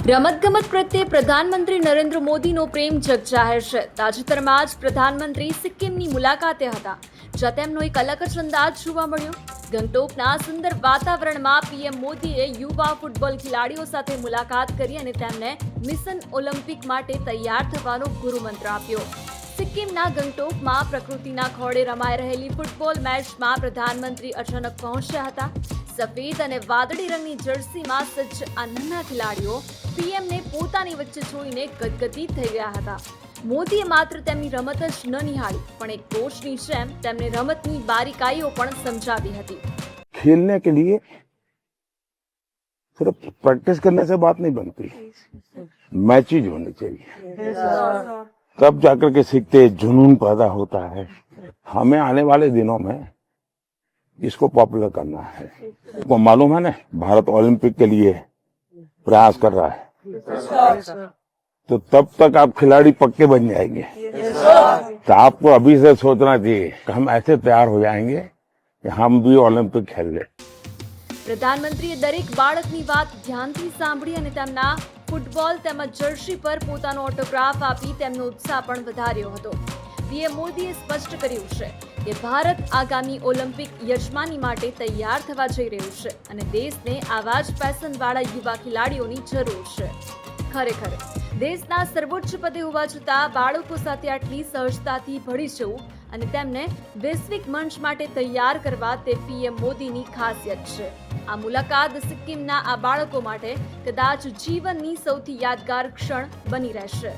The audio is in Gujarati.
રમતગમત પ્રત્યે પ્રધાનમંત્રી નરેન્દ્ર મોદીનો પ્રેમ જગજાહેર છે. તાજેતરમાં જ પ્રધાનમંત્રી સિક્કિમની મુલાકાતે હતા, જ્યાં તેમનો એક અલગ જ અંદાજ જોવા મળ્યો. ગંગટોકના સુંદર વાતાવરણમાં પીએમ મોદીએ યુવા ફૂટબોલ ખેલાડીઓ સાથે મુલાકાત કરી અને તેમને મિશન ઓલિમ્પિક માટે તૈયાર થવાનો ગુરુમંત્ર આપ્યો. સિક્કિમના ગંગટોકમાં પ્રકૃતિના ખોળે રમાઈ રહેલી ફૂટબોલ મેચમાં પ્રધાનમંત્રી અચાનક પહોંચ્યા હતા. સફેદ અને વાદળી રંગની જર્સીમાં સજ્જ આ નાના ખેલાડીઓ પીએમને પોતાની વચ્ચે જોઈને ગદગદિત થઈ ગયા હતા. મોદીએ માત્ર તેમની રમત જ ન નિહાળી, પણ એક કોચની જેમ તેમને રમતની બારીકાઈઓ પણ સમજાવી હતી. खेलने के लिए सिर्फ प्रैक्टिस करने से बात नहीं बनती, मैचेज होनी चाहिए, तब जाकर के सीखते जुनून पैदा होता है. हमें आने वाले दिनों में इसको पॉपुलर करना है. आपको मालूम है ना, भारत ओलंपिक के लिए प्रयास कर रहा है, तो तब तक आप खिलाड़ी पक्के बन जाएंगे. तो आपको अभी से सोचना चाहिए कि हम ऐसे तैयार हो जाएंगे कि हम भी ओलंपिक खेल ले. પ્રધાનમંત્રીએ દરેક બાળકની વાત ધ્યાનથી સાંભળી અને તેમના ફૂટબોલ તેમજ જર્સી પર પોતાનો ઓટોગ્રાફ આપી તેમનો ઉત્સાહ પણ વધાર્યો હતો. પીએમ મોદીએ સ્પષ્ટ કર્યું છે કે ભારત આગામી ઓલિમ્પિક યજમાની માટે તૈયાર થવા જઈ રહ્યું છે અને દેશને આવા જ પેશનવાળા યુવા ખેલાડીઓની જરૂર છે. ખરેખર દેશના સર્વોચ્ચ પદે હોવા છતાં બાળકો સાથે આટલી સહજતાથી ભળી જવું અને તેમને વૈશ્વિક મંચ માટે તૈયાર કરવા તે પીએમ મોદીની ખાસિયત છે. આ મુલાકાત સિક્કિમના આ બાળકો માટે કદાચ જીવનની સૌથી યાદગાર ક્ષણ બની રહેશે.